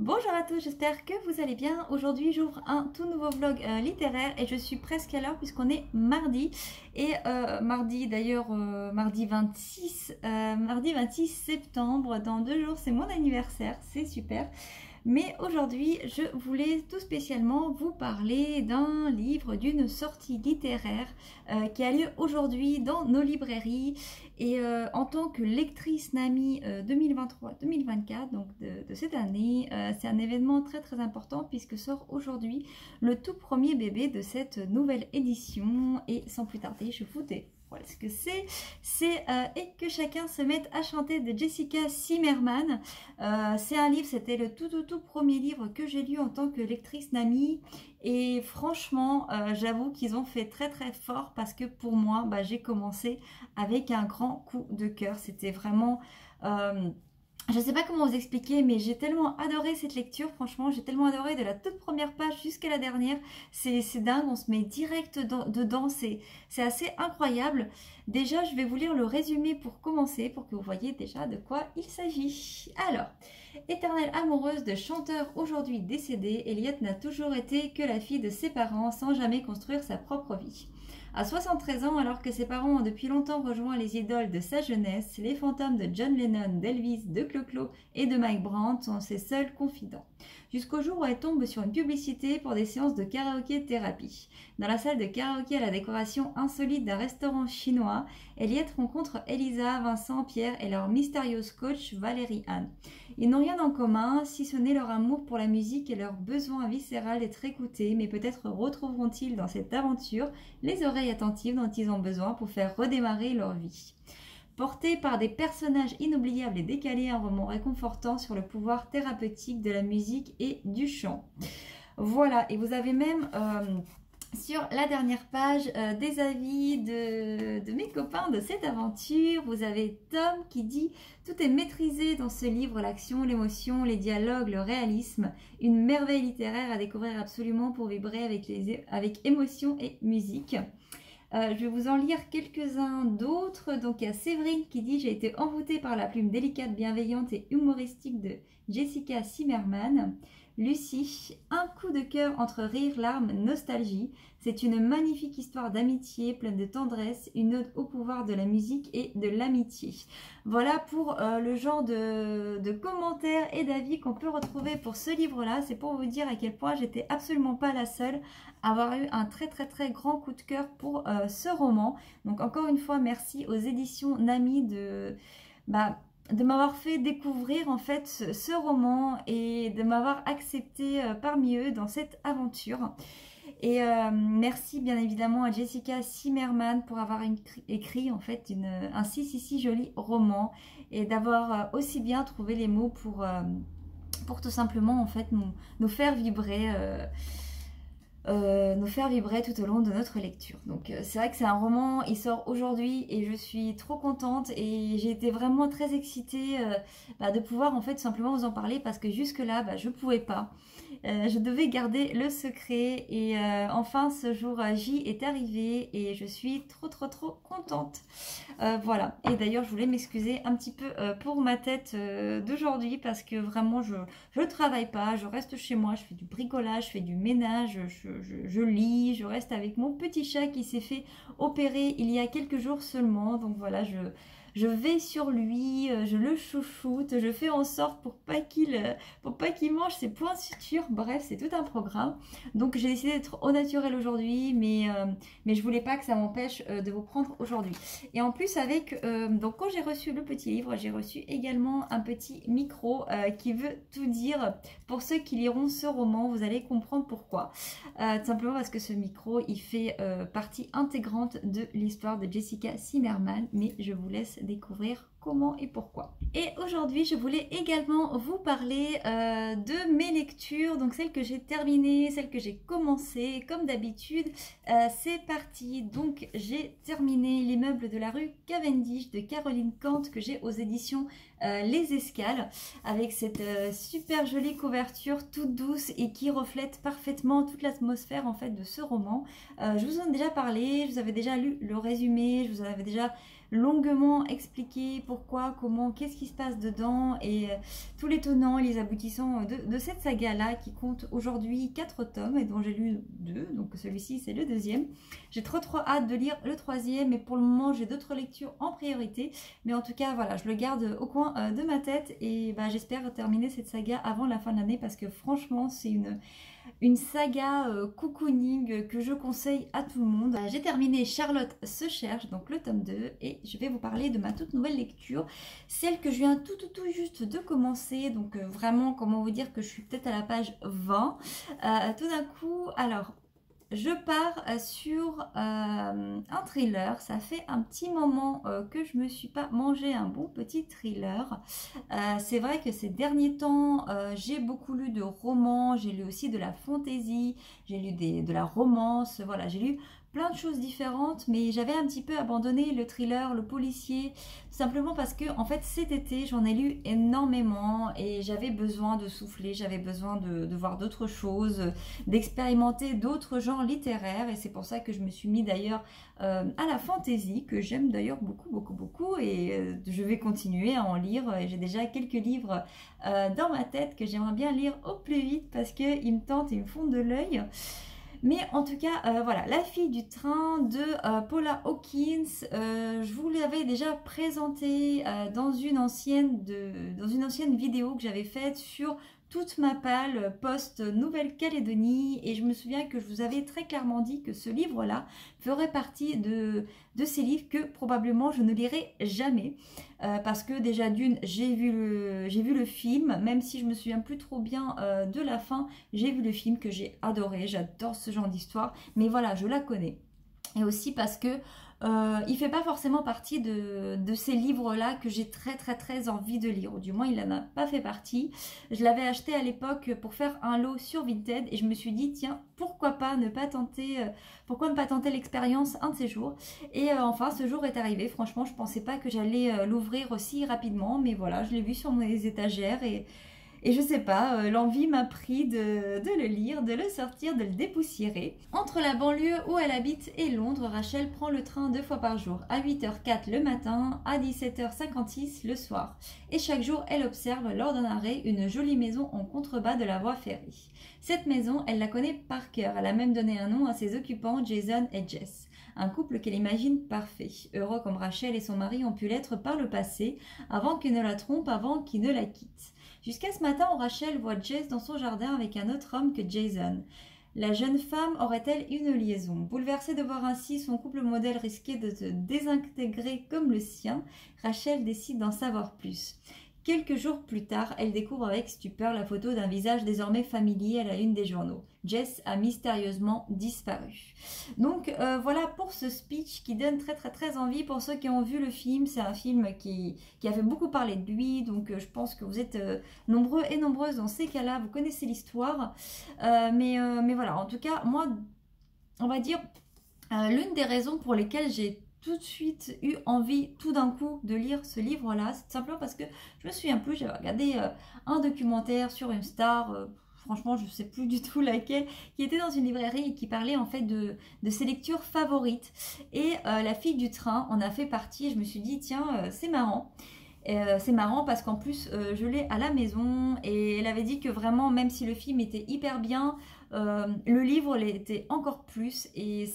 Bonjour à tous, j'espère que vous allez bien. Aujourd'hui j'ouvre un tout nouveau vlog littéraire et je suis presque à l'heure puisqu'on est mardi. Et mardi d'ailleurs, mardi 26 septembre, dans 2 jours c'est mon anniversaire, c'est super. Mais aujourd'hui, je voulais tout spécialement vous parler d'un livre, d'une sortie littéraire qui a lieu aujourd'hui dans nos librairies. Et en tant que lectrice NAMI 2023-2024, donc de cette année, c'est un événement très très important puisque sort aujourd'hui le tout premier bébé de cette nouvelle édition. Et sans plus tarder, je vous dis voilà ce que c'est. Et que chacun se mette à chanter de Jessica Zimmerman. C'est un livre, c'était le tout premier livre que j'ai lu en tant que lectrice NAMI. Et franchement, j'avoue qu'ils ont fait très très fort parce que pour moi, j'ai commencé avec un grand coup de cœur. C'était vraiment... je ne sais pas comment vous expliquer, mais j'ai tellement adoré cette lecture, franchement, j'ai tellement adoré de la toute première page jusqu'à la dernière. C'est dingue, on se met direct dedans, c'est assez incroyable. Déjà, je vais vous lire le résumé pour commencer, pour que vous voyez déjà de quoi il s'agit. Alors, éternelle amoureuse de chanteur aujourd'hui décédé, Elliot n'a toujours été que la fille de ses parents sans jamais construire sa propre vie. À 73 ans, alors que ses parents ont depuis longtemps rejoint les idoles de sa jeunesse, les fantômes de John Lennon, d'Elvis, de Clo-Clo et de Mike Brandt sont ses seuls confidents. Jusqu'au jour où elle tombe sur une publicité pour des séances de karaoké thérapie. Dans la salle de karaoké à la décoration insolite d'un restaurant chinois, Elliot rencontre Elisa, Vincent, Pierre et leur mystérieuse coach Valérie Anne. Ils n'ont rien en commun, si ce n'est leur amour pour la musique et leur besoin viscéral d'être écoutés, mais peut-être retrouveront-ils dans cette aventure les oreilles attentives dont ils ont besoin pour faire redémarrer leur vie. Porté par des personnages inoubliables et décalés, un roman réconfortant sur le pouvoir thérapeutique de la musique et du chant. Voilà, et vous avez même sur la dernière page des avis de mes copains de cette aventure. Vous avez Tom qui dit « Tout est maîtrisé dans ce livre, l'action, l'émotion, les dialogues, le réalisme. Une merveille littéraire à découvrir absolument pour vibrer avec émotion et musique. » Je vais vous en lire quelques-uns d'autres. Donc il y a Séverine qui dit « J'ai été envoûtée par la plume délicate, bienveillante et humoristique de Jessica Zimmerman. » Lucie, un coup de cœur entre rire, larmes, nostalgie. C'est une magnifique histoire d'amitié, pleine de tendresse, une ode au pouvoir de la musique et de l'amitié. Voilà pour le genre de commentaires et d'avis qu'on peut retrouver pour ce livre-là. C'est pour vous dire à quel point j'étais absolument pas la seule à avoir eu un très grand coup de cœur pour ce roman. Donc encore une fois, merci aux éditions NAMI de m'avoir fait découvrir en fait ce roman et de m'avoir accepté parmi eux dans cette aventure. Et merci bien évidemment à Jessica Zimmerman pour avoir écrit en fait un si joli roman et d'avoir aussi bien trouvé les mots pour tout simplement en fait nous faire vibrer. Nous faire vibrer tout au long de notre lecture. Donc c'est vrai que c'est un roman, il sort aujourd'hui et je suis trop contente et j'ai été vraiment très excitée de pouvoir en fait simplement vous en parler parce que jusque là je pouvais pas. Je devais garder le secret et enfin ce jour J est arrivé et je suis trop contente. Voilà, et d'ailleurs je voulais m'excuser un petit peu pour ma tête d'aujourd'hui parce que vraiment je travaille pas, je reste chez moi, je fais du bricolage, je fais du ménage, je lis, je reste avec mon petit chat qui s'est fait opérer il y a quelques jours seulement, donc voilà, je veille sur lui, je le chouchoute, je fais en sorte pour pas qu'il mange ses points de suture. Bref, c'est tout un programme. Donc j'ai décidé d'être au naturel aujourd'hui, mais je voulais pas que ça m'empêche de vous prendre aujourd'hui. Et en plus donc quand j'ai reçu le petit livre, j'ai reçu également un petit micro qui veut tout dire. Pour ceux qui liront ce roman, vous allez comprendre pourquoi. Tout simplement parce que ce micro, il fait partie intégrante de l'histoire de Jessica Zimmerman, mais je vous laisse découvrir comment et pourquoi. Et aujourd'hui, je voulais également vous parler de mes lectures, donc celles que j'ai terminées, celles que j'ai commencées, comme d'habitude. C'est parti, donc j'ai terminé L'immeuble de la rue Cavendish de Caroline Kant que j'ai aux éditions Les Escales, avec cette super jolie couverture toute douce et qui reflète parfaitement toute l'atmosphère en fait de ce roman. Je vous en ai déjà parlé, je vous avais déjà lu le résumé, je vous en avais déjà longuement expliqué pourquoi, comment, qu'est-ce qui se passe dedans et tous les tenants et les aboutissants de cette saga-là qui compte aujourd'hui 4 tomes et dont j'ai lu 2, donc celui-ci c'est le deuxième. J'ai trop hâte de lire le troisième, mais pour le moment j'ai d'autres lectures en priorité. Mais en tout cas, voilà, je le garde au coin de ma tête et bah, j'espère terminer cette saga avant la fin de l'année parce que franchement, c'est une saga cocooning que je conseille à tout le monde. J'ai terminé Charlotte se cherche, donc le tome 2, et je vais vous parler de ma toute nouvelle lecture, celle que je viens tout juste de commencer, donc vraiment, comment vous dire que je suis peut-être à la page 20. Tout d'un coup, alors... Je pars sur un thriller. Ça fait un petit moment que je ne me suis pas mangé un bon petit thriller. C'est vrai que ces derniers temps, j'ai beaucoup lu de romans, j'ai lu aussi de la fantasy, j'ai lu de la romance, voilà, j'ai lu plein de choses différentes, mais j'avais un petit peu abandonné le thriller, le policier, simplement parce que en fait cet été j'en ai lu énormément et j'avais besoin de souffler, j'avais besoin de voir d'autres choses, d'expérimenter d'autres genres littéraires, et c'est pour ça que je me suis mis d'ailleurs à la fantasy, que j'aime d'ailleurs beaucoup, et je vais continuer à en lire, et j'ai déjà quelques livres dans ma tête que j'aimerais bien lire au plus vite parce qu'ils me tentent, ils me font de l'œil. Mais en tout cas, voilà, La fille du train de Paula Hawkins, je vous l'avais déjà présenté dans une ancienne vidéo que j'avais faite sur toute ma palle post-Nouvelle-Calédonie, et je me souviens que je vous avais très clairement dit que ce livre-là ferait partie de ces livres que probablement je ne lirai jamais, parce que déjà d'une, j'ai vu le film, même si je me souviens plus trop bien de la fin, j'ai vu le film que j'ai adoré, j'adore ce genre d'histoire, mais voilà, je la connais. Et aussi parce que il fait pas forcément partie de ces livres-là que j'ai très envie de lire, ou du moins il n'en a pas fait partie. Je l'avais acheté à l'époque pour faire un lot sur Vinted et je me suis dit tiens, pourquoi ne pas tenter l'expérience un de ces jours. Et enfin ce jour est arrivé, franchement je pensais pas que j'allais l'ouvrir aussi rapidement, mais voilà, je l'ai vu sur mes étagères et je sais pas, l'envie m'a pris de le lire, de le sortir, de le dépoussiérer. Entre la banlieue où elle habite et Londres, Rachel prend le train 2 fois par jour, à 8h04 le matin, à 17h56 le soir. Et chaque jour, elle observe lors d'un arrêt une jolie maison en contrebas de la voie ferrée. Cette maison, elle la connaît par cœur, elle a même donné un nom à ses occupants, Jason et Jess. Un couple qu'elle imagine parfait, heureux comme Rachel et son mari ont pu l'être par le passé, avant qu'il ne la trompe, avant qu'il ne la quitte. Jusqu'à ce matin où Rachel voit Jess dans son jardin avec un autre homme que Jason. La jeune femme aurait-elle une liaison? Bouleversée de voir ainsi son couple modèle risquer de se désintégrer comme le sien, Rachel décide d'en savoir plus. Quelques jours plus tard, elle découvre avec stupeur la photo d'un visage désormais familier à la une des journaux. Jess a mystérieusement disparu. Donc voilà pour ce speech qui donne très envie pour ceux qui ont vu le film. C'est un film qui a fait beaucoup parler de lui, donc je pense que vous êtes nombreux et nombreuses dans ces cas-là, vous connaissez l'histoire. Mais voilà, en tout cas, moi, on va dire, l'une des raisons pour lesquelles j'ai tout de suite eu envie tout d'un coup de lire ce livre-là, c'est simplement parce que je me souviens plus, j'avais regardé un documentaire sur une star, franchement je ne sais plus du tout laquelle, qui était dans une librairie et qui parlait en fait de ses lectures favorites. Et La fille du train en a fait partie, et je me suis dit tiens, c'est marrant. C'est marrant parce qu'en plus je l'ai à la maison, et elle avait dit que vraiment même si le film était hyper bien, le livre l'était encore plus, et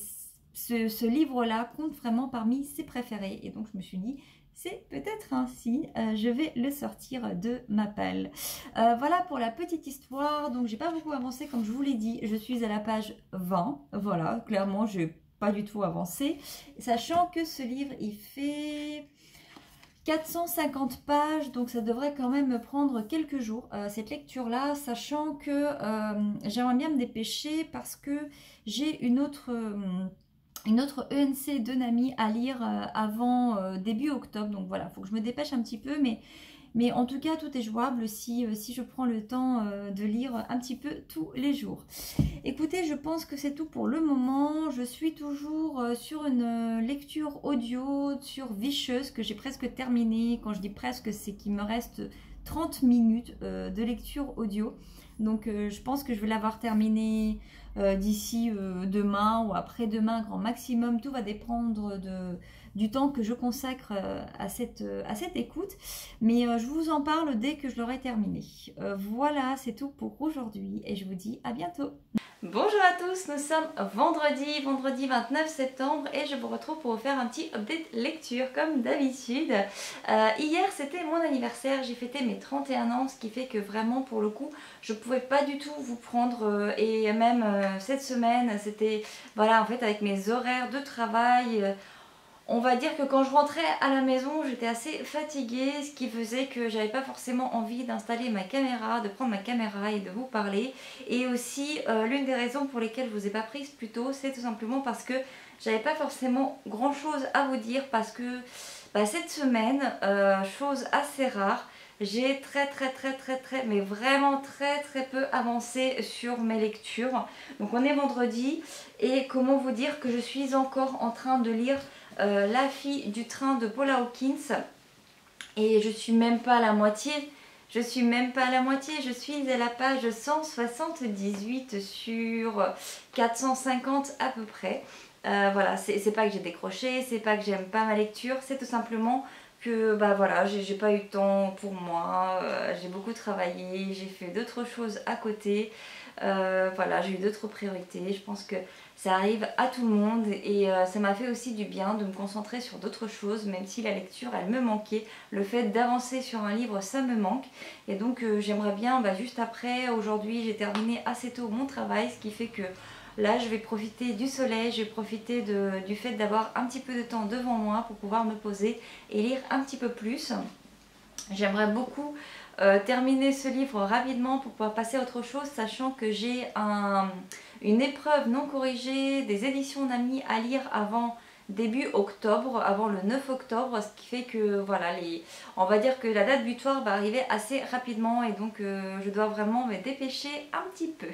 ce livre-là compte vraiment parmi ses préférés. Et donc je me suis dit, c'est peut-être un signe, je vais le sortir de ma palle. Voilà pour la petite histoire. Donc j'ai pas beaucoup avancé comme je vous l'ai dit. Je suis à la page 20. Voilà, clairement j'ai pas du tout avancé. Sachant que ce livre, il fait 450 pages, donc ça devrait quand même me prendre quelques jours, cette lecture-là, sachant que j'aimerais bien me dépêcher parce que j'ai une autre ENC de Nami à lire avant début octobre. Donc voilà, il faut que je me dépêche un petit peu, mais en tout cas, tout est jouable si je prends le temps de lire un petit peu tous les jours. Écoutez, je pense que c'est tout pour le moment. Je suis toujours sur une lecture audio sur Vicious que j'ai presque terminée. Quand je dis presque, c'est qu'il me reste 30 minutes de lecture audio. Donc je pense que je vais l'avoir terminé d'ici demain ou après-demain, grand maximum. Tout va dépendre du temps que je consacre à cette écoute. Mais je vous en parle dès que je l'aurai terminé. Voilà, c'est tout pour aujourd'hui et je vous dis à bientôt. Bonjour à tous, nous sommes vendredi 29 septembre et je vous retrouve pour vous faire un petit update lecture comme d'habitude. Hier c'était mon anniversaire, j'ai fêté mes 31 ans, ce qui fait que vraiment pour le coup je pouvais pas du tout vous prendre et même cette semaine c'était voilà en fait avec mes horaires de travail. On va dire que quand je rentrais à la maison, j'étais assez fatiguée, ce qui faisait que j'avais pas forcément envie d'installer ma caméra, de prendre ma caméra et de vous parler. Et aussi, l'une des raisons pour lesquelles je vous ai pas prise plus tôt, c'est tout simplement parce que j'avais pas forcément grand chose à vous dire parce que cette semaine, chose assez rare, j'ai mais vraiment très peu avancé sur mes lectures. Donc on est vendredi et comment vous dire que je suis encore en train de lire La fille du train de Paula Hawkins et je suis même pas à la moitié. Je suis à la page 178 sur 450 à peu près. Voilà, c'est pas que j'ai décroché, c'est pas que j'aime pas ma lecture, c'est tout simplement que voilà, j'ai pas eu de temps pour moi, j'ai beaucoup travaillé, j'ai fait d'autres choses à côté, voilà, j'ai eu d'autres priorités. Je pense que ça arrive à tout le monde et ça m'a fait aussi du bien de me concentrer sur d'autres choses, même si la lecture elle me manquait. Le fait d'avancer sur un livre ça me manque et donc j'aimerais bien juste après, aujourd'hui j'ai terminé assez tôt mon travail, ce qui fait que là je vais profiter du soleil, je vais profiter du fait d'avoir un petit peu de temps devant moi pour pouvoir me poser et lire un petit peu plus. J'aimerais beaucoup terminer ce livre rapidement pour pouvoir passer à autre chose, sachant que j'ai une épreuve non corrigée des éditions Nami à lire avant début octobre, avant le 9 octobre, ce qui fait que voilà, on va dire que la date butoir va arriver assez rapidement et donc je dois vraiment me dépêcher un petit peu.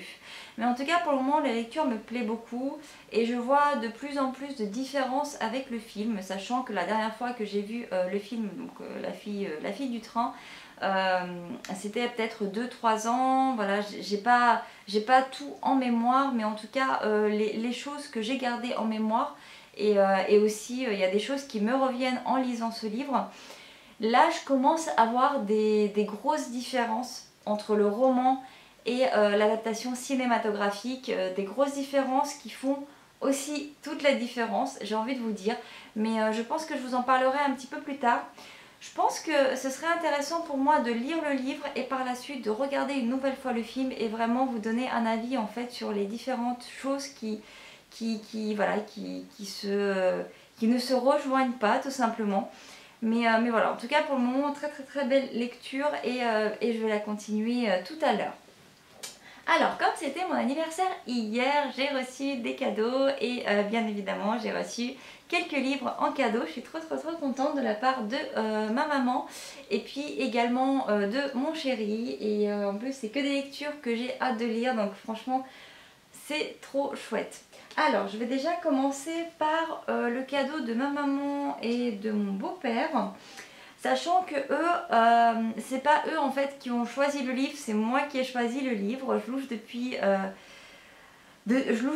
Mais en tout cas pour le moment la lecture me plaît beaucoup et je vois de plus en plus de différences avec le film, sachant que la dernière fois que j'ai vu le film, donc la fille du train, c'était peut-être 2-3 ans, voilà, j'ai pas tout en mémoire, mais en tout cas les choses que j'ai gardées en mémoire et aussi il y a des choses qui me reviennent en lisant ce livre. Là je commence à voir des grosses différences entre le roman et l'adaptation cinématographique, des grosses différences qui font aussi toute la différence, j'ai envie de vous dire, mais je pense que je vous en parlerai un petit peu plus tard. Je pense que ce serait intéressant pour moi de lire le livre et par la suite de regarder une nouvelle fois le film et vraiment vous donner un avis en fait sur les différentes choses qui ne se rejoignent pas tout simplement. Mais voilà, en tout cas pour le moment très belle lecture et je vais la continuer tout à l'heure. Alors comme c'était mon anniversaire hier, j'ai reçu des cadeaux et bien évidemment j'ai reçu quelques livres en cadeau. Je suis trop contente de la part de ma maman et puis également de mon chéri et en plus c'est que des lectures que j'ai hâte de lire, donc franchement c'est trop chouette. Alors je vais déjà commencer par le cadeau de ma maman et de mon beau-père. Sachant que eux, c'est pas eux en fait qui ont choisi le livre, c'est moi qui ai choisi le livre. Je louche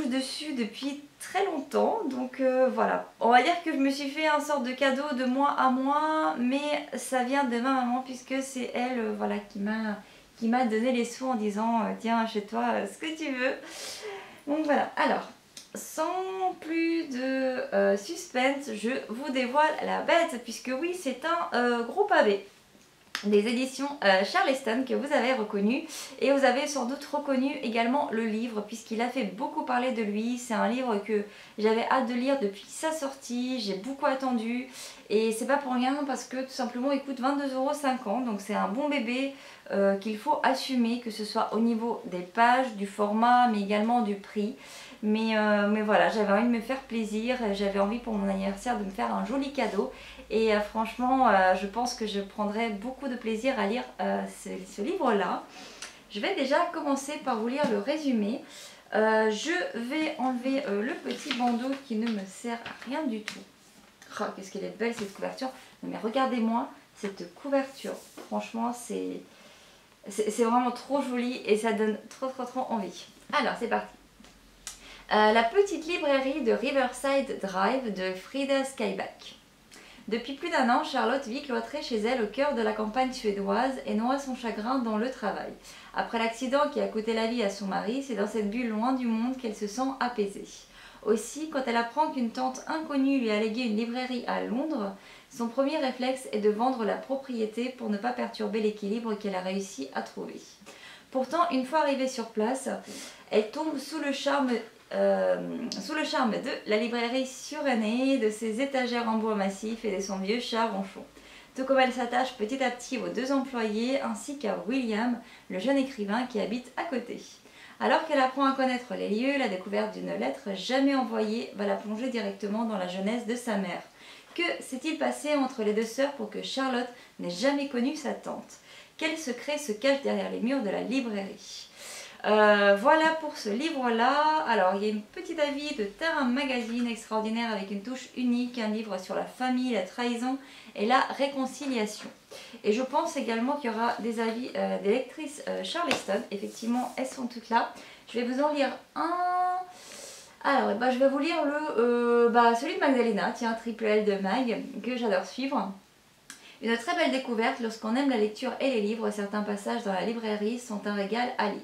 dessus depuis très longtemps, donc voilà. On va dire que je me suis fait un sorte de cadeau de moi à moi, mais ça vient de ma maman puisque c'est elle voilà, qui m'a donné les sous en disant tiens achète-toi ce que tu veux. Donc voilà, alors sans plus de suspense, je vous dévoile la bête puisque oui c'est un gros pavé des éditions Charleston que vous avez reconnu et vous avez sans doute reconnu également le livre puisqu'il a fait beaucoup parler de lui. C'est un livre que j'avais hâte de lire depuis sa sortie, j'ai beaucoup attendu et c'est pas pour rien parce que tout simplement il coûte 22,50 €, donc c'est un bon bébé qu'il faut assumer, que ce soit au niveau des pages, du format mais également du prix. Mais voilà, j'avais envie de me faire plaisir, j'avais envie pour mon anniversaire de me faire un joli cadeau et franchement je pense que je prendrai beaucoup de plaisir à lire ce livre-là. Je vais déjà commencer par vous lire le résumé. Je vais enlever le petit bandeau qui ne me sert à rien du tout. Oh, qu'est-ce qu'elle est belle cette couverture. Mais regardez-moi cette couverture, franchement c'est vraiment trop joli et ça donne trop envie. Alors c'est parti. La petite librairie de Riverside Drive de Frida Skyback. Depuis plus d'un an, Charlotte vit cloîtrée chez elle au cœur de la campagne suédoise et noie son chagrin dans le travail. Après l'accident qui a coûté la vie à son mari, c'est dans cette bulle loin du monde qu'elle se sent apaisée. Aussi, quand elle apprend qu'une tante inconnue lui a légué une librairie à Londres, son premier réflexe est de vendre la propriété pour ne pas perturber l'équilibre qu'elle a réussi à trouver. Pourtant, une fois arrivée sur place, elle tombe sous le charme de la librairie surannée, de ses étagères en bois massif et de son vieux chat ronchon. Tout comme elle s'attache petit à petit aux 2 employés ainsi qu'à William, le jeune écrivain qui habite à côté. Alors qu'elle apprend à connaître les lieux, la découverte d'une lettre jamais envoyée va la plonger directement dans la jeunesse de sa mère. Que s'est-il passé entre les 2 sœurs pour que Charlotte n'ait jamais connu sa tante? Quel secret se cache derrière les murs de la librairie? Voilà pour ce livre-là. Alors, il y a une petite avis de Terre Magazine extraordinaire avec une touche unique, un livre sur la famille, la trahison et la réconciliation. Et je pense également qu'il y aura des avis des lectrices Charleston. Effectivement, elles sont toutes là. Je vais vous en lire un. Alors, je vais vous lire celui de Magdalena, tiens, Triple L de Mag, que j'adore suivre. Une très belle découverte lorsqu'on aime la lecture et les livres. Certains passages dans la librairie sont un régal à lire.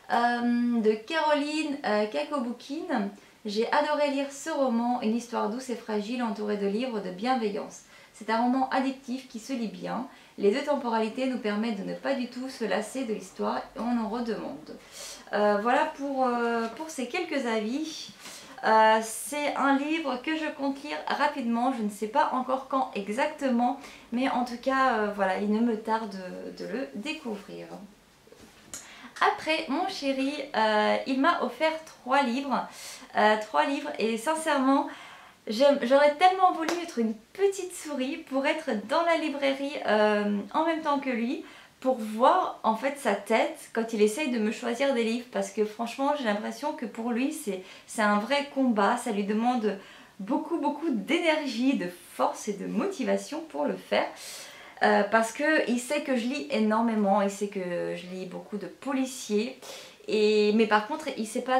De Caroline Kakoboukine, j'ai adoré lire ce roman, une histoire douce et fragile entourée de livres de bienveillance. C'est un roman addictif qui se lit bien. Les 2 temporalités nous permettent de ne pas du tout se lasser de l'histoire et on en redemande. Voilà pour ces quelques avis. C'est un livre que je compte lire rapidement, je ne sais pas encore quand exactement, mais en tout cas, voilà, il ne me tarde de le découvrir. Après, mon chéri, il m'a offert 3 livres. 3 livres et sincèrement, j'aurais tellement voulu être une petite souris pour être dans la librairie en même temps que lui, pour voir en fait sa tête quand il essaye de me choisir des livres, parce que franchement j'ai l'impression que pour lui c'est un vrai combat, ça lui demande beaucoup d'énergie, de force et de motivation pour le faire. Parce qu'il sait que je lis énormément, il sait que je lis beaucoup de policiers, mais par contre il ne sait pas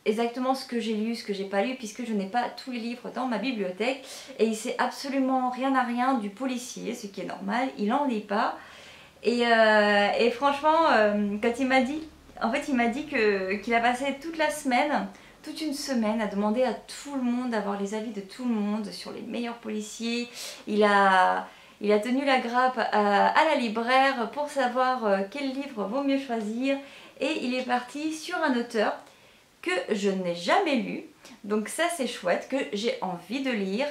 exactement ce que j'ai lu, ce que j'ai pas lu, puisque je n'ai pas tous les livres dans ma bibliothèque, et il sait absolument rien du policier, ce qui est normal, il n'en lit pas. Et franchement, quand il m'a dit, en fait il m'a dit qu'il a passé toute une semaine à demander à tout le monde, d'avoir les avis de tout le monde sur les meilleurs policiers. Il a tenu la grappe à la libraire pour savoir quel livre vaut mieux choisir, et il est parti sur un auteur que je n'ai jamais lu, donc ça c'est chouette, que j'ai envie de lire,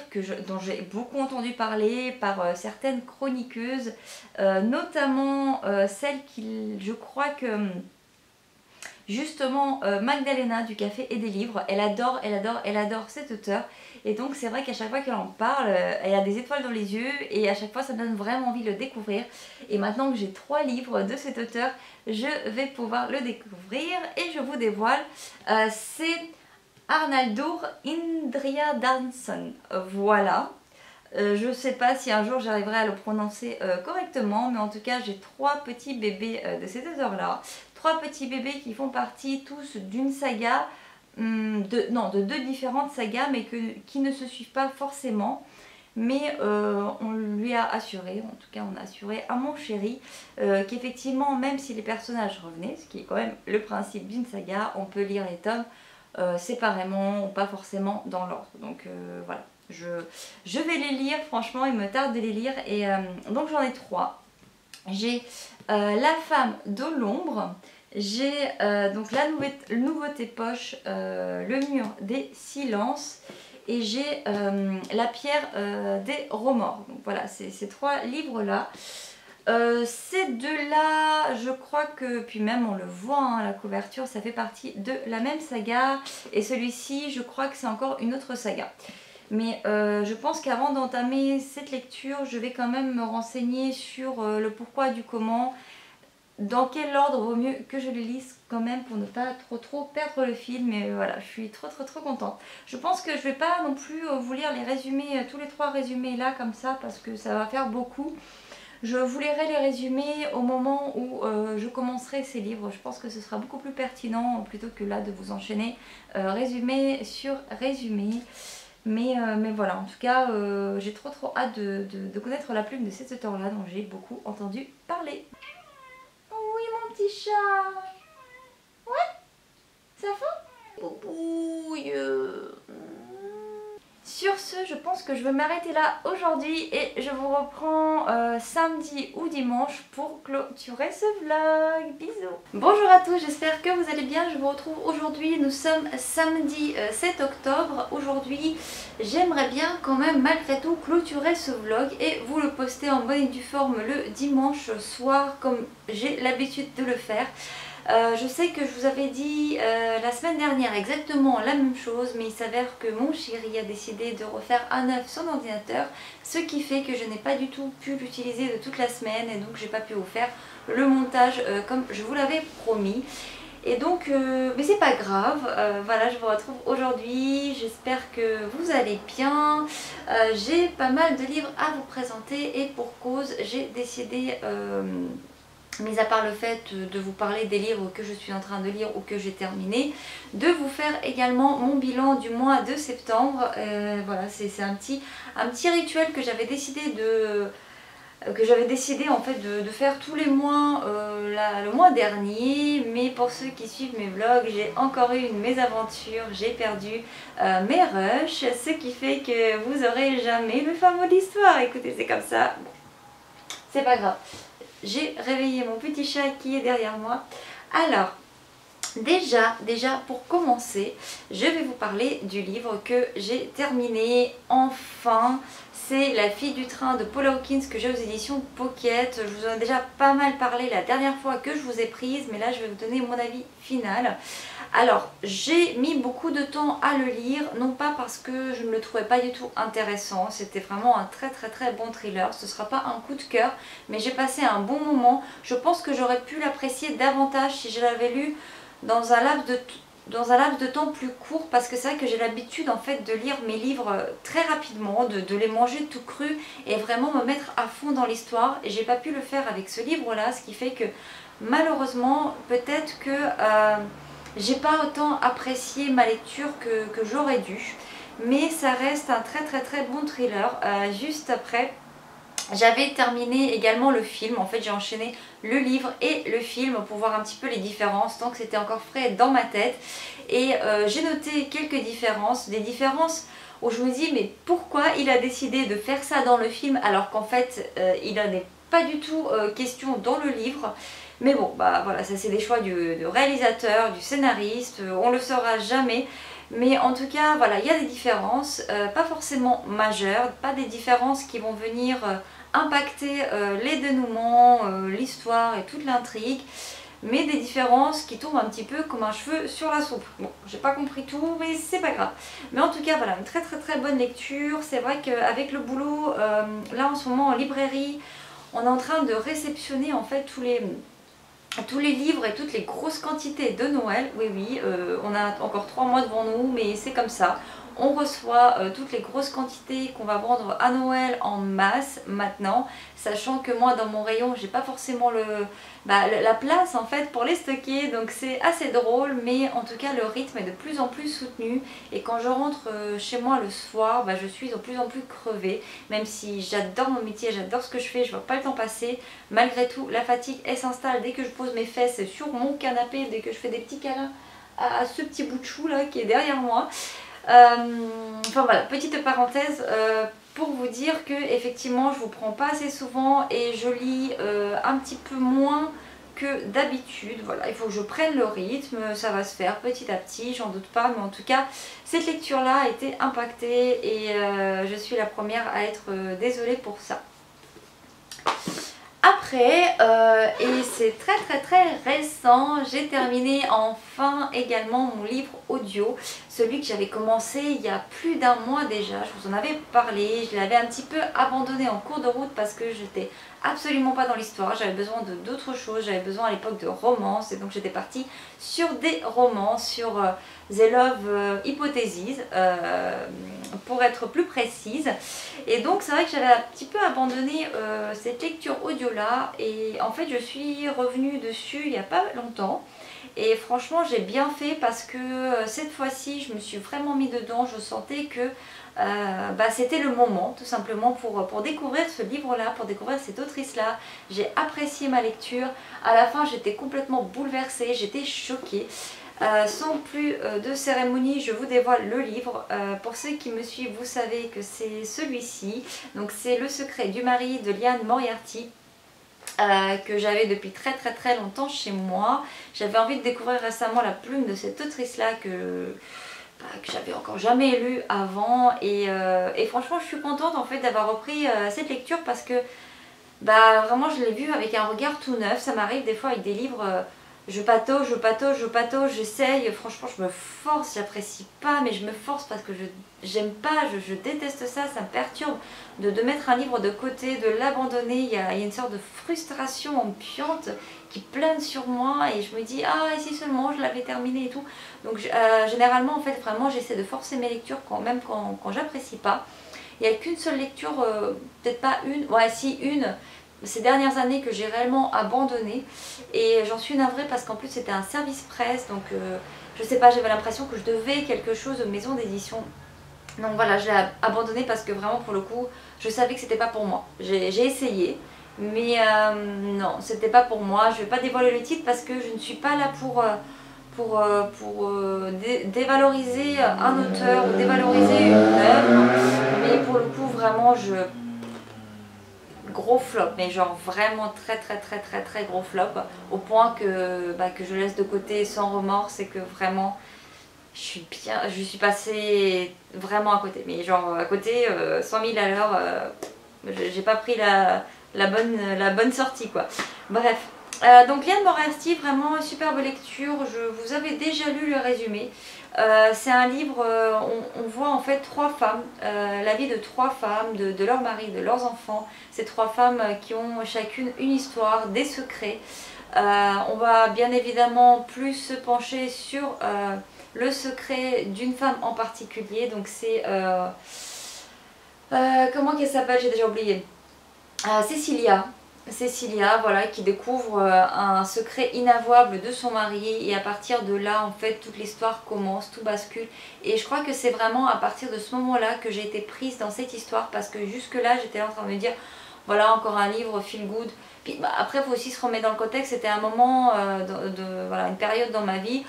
dont j'ai beaucoup entendu parler par certaines chroniqueuses, notamment celle qui, je crois que justement Magdalena du Café et des Livres, elle adore cet auteur, et donc c'est vrai qu'à chaque fois qu'elle en parle, elle a des étoiles dans les yeux, et à chaque fois ça me donne vraiment envie de le découvrir. Et maintenant que j'ai 3 livres de cet auteur, je vais pouvoir le découvrir, et je vous dévoile, c'est Arnaldur Indriðason, voilà. Je ne sais pas si un jour j'arriverai à le prononcer correctement, mais en tout cas j'ai 3 petits bébés de cet auteur-là. 3 petits bébés qui font partie tous d'une saga, de 2 différentes sagas, mais qui ne se suivent pas forcément. Mais on lui a assuré, en tout cas on a assuré à mon chéri, qu'effectivement même si les personnages revenaient, ce qui est quand même le principe d'une saga, on peut lire les tomes séparément ou pas forcément dans l'ordre. Donc voilà, je vais les lire, franchement il me tarde de les lire, et donc j'en ai 3. J'ai La femme de l'ombre, j'ai donc la nouveauté poche, Le mur des silences, et j'ai La pierre des remords. Donc voilà, ces 3 livres là. Ces 2-là, je crois que, puis même on le voit, hein, la couverture, ça fait partie de la même saga, et celui-ci, je crois que c'est encore une autre saga. Mais je pense qu'avant d'entamer cette lecture, je vais quand même me renseigner sur le pourquoi du comment, dans quel ordre vaut mieux que je le lise quand même pour ne pas trop perdre le fil. Mais voilà, je suis trop contente. Je pense que je vais pas non plus vous lire les résumés, tous les 3 résumés là comme ça, parce que ça va faire beaucoup. Je vous lirai les résumés au moment où je commencerai ces livres. Je pense que ce sera beaucoup plus pertinent plutôt que là de vous enchaîner résumé sur résumé. Mais voilà, en tout cas, j'ai trop hâte de connaître la plume de cet auteur-là dont j'ai beaucoup entendu parler. Oui, mon petit chat. Ouais, ça va? Boubouille. Sur ce, je pense que je vais m'arrêter là aujourd'hui et je vous reprends samedi ou dimanche pour clôturer ce vlog. Bisous. Bonjour à tous, j'espère que vous allez bien. Je vous retrouve aujourd'hui, nous sommes samedi 7 octobre. Aujourd'hui, j'aimerais bien quand même malgré tout clôturer ce vlog et vous le poster en bonne et due forme le dimanche soir comme j'ai l'habitude de le faire. Je sais que je vous avais dit la semaine dernière exactement la même chose, mais il s'avère que mon chéri a décidé de refaire à neuf son ordinateur, ce qui fait que je n'ai pas du tout pu l'utiliser de toute la semaine et donc j'ai pas pu vous faire le montage comme je vous l'avais promis. Et donc, mais c'est pas grave, voilà, je vous retrouve aujourd'hui, j'espère que vous allez bien. J'ai pas mal de livres à vous présenter et pour cause, j'ai décidé... mis à part le fait de vous parler des livres que je suis en train de lire ou que j'ai terminé, de vous faire également mon bilan du mois de septembre. Voilà, c'est un petit rituel que j'avais décidé en fait de faire tous les mois le mois dernier. Mais pour ceux qui suivent mes vlogs, j'ai encore eu une mésaventure, j'ai perdu mes rushs, ce qui fait que vous aurez jamais le fameux de l'histoire. Écoutez, c'est comme ça, bon, c'est pas grave. J'ai réveillé mon petit chat qui est derrière moi. Alors, déjà pour commencer, je vais vous parler du livre que j'ai terminé enfin. C'est La fille du train de Paula Hawkins que j'ai aux éditions Pocket. Je vous en ai déjà pas mal parlé la dernière fois que je vous ai prise, mais là je vais vous donner mon avis final. Alors, j'ai mis beaucoup de temps à le lire, non pas parce que je ne le trouvais pas du tout intéressant, c'était vraiment un très bon thriller, ce ne sera pas un coup de cœur, mais j'ai passé un bon moment. Je pense que j'aurais pu l'apprécier davantage si je l'avais lu dans un laps de temps plus court, parce que c'est vrai que j'ai l'habitude en fait de lire mes livres très rapidement, de les manger tout crus et vraiment me mettre à fond dans l'histoire, et j'ai pas pu le faire avec ce livre là, ce qui fait que malheureusement peut-être que j'ai pas autant apprécié ma lecture que j'aurais dû, mais ça reste un très bon thriller. Juste après, j'avais terminé également le film. En fait, j'ai enchaîné le livre et le film pour voir un petit peu les différences, tant que c'était encore frais dans ma tête. Et j'ai noté quelques différences, des différences où je me dis mais pourquoi il a décidé de faire ça dans le film alors qu'en fait il n'en est pas du tout question dans le livre. Mais bon, bah voilà, ça c'est des choix du réalisateur, du scénariste, on le saura jamais. Mais en tout cas, voilà, il y a des différences, pas forcément majeures, pas des différences qui vont venir impacter les dénouements, l'histoire et toute l'intrigue, mais des différences qui tombent un petit peu comme un cheveu sur la soupe. Bon, j'ai pas compris tout, mais c'est pas grave. Mais en tout cas, voilà, une très bonne lecture. C'est vrai qu'avec le boulot, là en ce moment en librairie, on est en train de réceptionner en fait tous les livres et toutes les grosses quantités de Noël. Oui, on a encore 3 mois devant nous, mais c'est comme ça. On reçoit toutes les grosses quantités qu'on va vendre à Noël en masse maintenant, sachant que moi dans mon rayon j'ai pas forcément la place en fait pour les stocker, donc c'est assez drôle, mais en tout cas le rythme est de plus en plus soutenu et quand je rentre chez moi le soir, je suis de plus en plus crevée, même si j'adore mon métier, j'adore ce que je fais, je vois pas le temps passer. Malgré tout, la fatigue elle s'installe dès que je pose mes fesses sur mon canapé, dès que je fais des petits câlins à ce petit bout de chou là qui est derrière moi. Enfin voilà, petite parenthèse pour vous dire que effectivement je vous prends pas assez souvent et je lis un petit peu moins que d'habitude. Voilà, il faut que je prenne le rythme, ça va se faire petit à petit, j'en doute pas, mais en tout cas cette lecture là a été impactée et je suis la première à être désolée pour ça. Après, et c'est très récent, j'ai terminé enfin également mon livre audio, celui que j'avais commencé il y a plus d'un mois déjà. Je vous en avais parlé, je l'avais un petit peu abandonné en cours de route parce que j'étais absolument pas dans l'histoire, j'avais besoin d'autres choses, j'avais besoin à l'époque de romance et donc j'étais partie sur des romans, sur The Love Hypothesis pour être plus précise. Et donc c'est vrai que j'avais un petit peu abandonné cette lecture audio là et en fait je suis revenue dessus il n'y a pas longtemps Et franchement j'ai bien fait parce que cette fois-ci je me suis vraiment mis dedans. Je sentais que c'était le moment tout simplement pour découvrir ce livre-là, pour découvrir cette autrice-là. J'ai apprécié ma lecture. À la fin j'étais complètement bouleversée, j'étais choquée. Sans plus de cérémonie, je vous dévoile le livre. Pour ceux qui me suivent, vous savez que c'est celui-ci. Donc c'est Le secret du mari de Liane Moriarty. Que j'avais depuis très longtemps chez moi. J'avais envie de découvrir récemment la plume de cette autrice-là que j'avais encore jamais lu avant. Et franchement, je suis contente en fait d'avoir repris cette lecture parce que vraiment je l'ai vue avec un regard tout neuf. Ça m'arrive des fois avec des livres, je patauge, j'essaye, franchement je me force, j'apprécie pas, mais je me force parce que j'aime pas, je déteste ça, ça me perturbe de mettre un livre de côté, de l'abandonner. Il y a une sorte de frustration ambiante qui plane sur moi et je me dis ah et si seulement je l'avais terminé et tout. Donc généralement en fait vraiment j'essaie de forcer mes lectures même quand j'apprécie pas. Il n'y a qu'une seule lecture, peut-être pas une, ouais si une, ces dernières années que j'ai réellement abandonné et j'en suis navrée parce qu'en plus c'était un service presse, donc je sais pas, j'avais l'impression que je devais quelque chose aux maisons d'édition. Donc voilà, je l'ai abandonné parce que vraiment pour le coup je savais que c'était pas pour moi. J'ai essayé mais non, c'était pas pour moi. Je vais pas dévoiler le titre parce que je ne suis pas là pour dévaloriser un auteur ou dévaloriser une œuvre, mais pour le coup vraiment gros flop, mais genre vraiment très gros flop, au point que je laisse de côté sans remords. C'est que vraiment je suis passée vraiment à côté, mais genre à côté 100 000 à l'heure, j'ai pas pris la bonne sortie quoi. Bref, donc Liane Moriarty, vraiment une superbe lecture. Je vous avais déjà lu le résumé. C'est un livre, on voit en fait trois femmes, la vie de trois femmes, de leurs maris, de leurs enfants. Ces trois femmes qui ont chacune une histoire, des secrets. On va bien évidemment plus se pencher sur le secret d'une femme en particulier. Donc c'est comment qu'elle s'appelle, j'ai déjà oublié. Cécilia, voilà, qui découvre un secret inavouable de son mari, et à partir de là en fait toute l'histoire commence, tout bascule. Et je crois que c'est vraiment à partir de ce moment là que j'ai été prise dans cette histoire, parce que jusque là j'étais en train de me dire voilà encore un livre feel good. Puis après il faut aussi se remettre dans le contexte, c'était un moment voilà, une période dans ma vie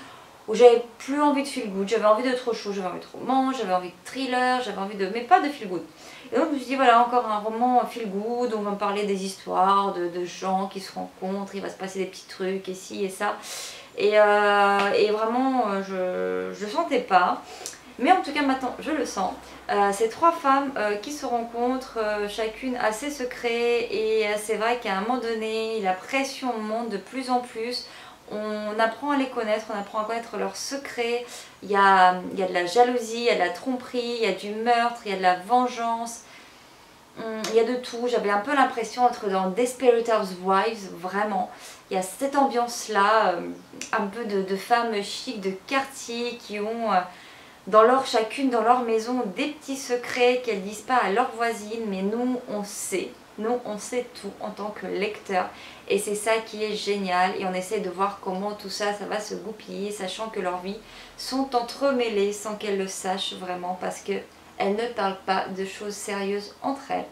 où j'avais plus envie de feel good, j'avais envie d'autre chose, j'avais envie de roman, j'avais envie de thriller, j'avais envie de, mais pas de feel good. Et donc je me suis dit voilà encore un roman feel good, on va me parler des histoires de gens qui se rencontrent, il va se passer des petits trucs et ci et ça. Et vraiment je sentais pas, mais en tout cas maintenant je le sens. Ces trois femmes qui se rencontrent, chacune a ses secrets, et c'est vrai qu'à un moment donné la pression monte de plus en plus. On apprend à les connaître, on apprend à connaître leurs secrets. Il y a de la jalousie, il y a de la tromperie, il y a du meurtre, il y a de la vengeance. Il y a de tout. J'avais un peu l'impression d'être dans Desperate Housewives, vraiment. Il y a cette ambiance-là, un peu de femmes chics de quartier qui ont chacune dans leur maison des petits secrets qu'elles ne disent pas à leurs voisines, mais nous on sait. Nous, on sait tout en tant que lecteur, et c'est ça qui est génial. Et on essaie de voir comment tout ça, ça va se goupiller, sachant que leurs vies sont entremêlées sans qu'elles le sachent vraiment, parce qu'elles ne parlent pas de choses sérieuses entre elles.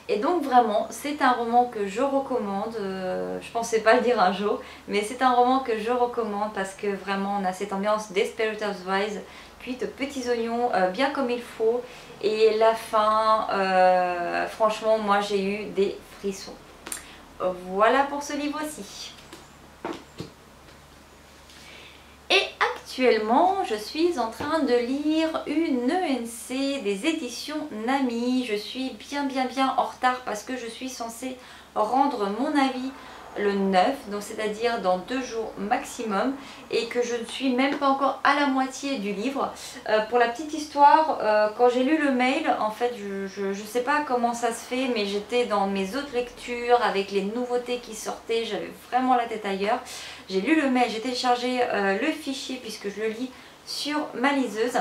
Et donc vraiment, c'est un roman que je recommande. Je pensais pas le dire un jour, mais c'est un roman que je recommande parce que vraiment on a cette ambiance Desperate Housewives, cuite aux petits oignons, bien comme il faut. Et la fin, franchement, moi j'ai eu des frissons. Voilà pour ce livre-ci. Et actuellement, je suis en train de lire une ENC des éditions Nami. Je suis bien en retard parce que je suis censée rendre mon avis le 9, donc c'est-à-dire dans 2 jours maximum, et que je ne suis même pas encore à la moitié du livre. Pour la petite histoire, quand j'ai lu le mail, en fait je sais pas comment ça se fait, mais j'étais dans mes autres lectures avec les nouveautés qui sortaient, j'avais vraiment la tête ailleurs. J'ai lu le mail, j'ai téléchargé le fichier puisque je le lis sur ma liseuse.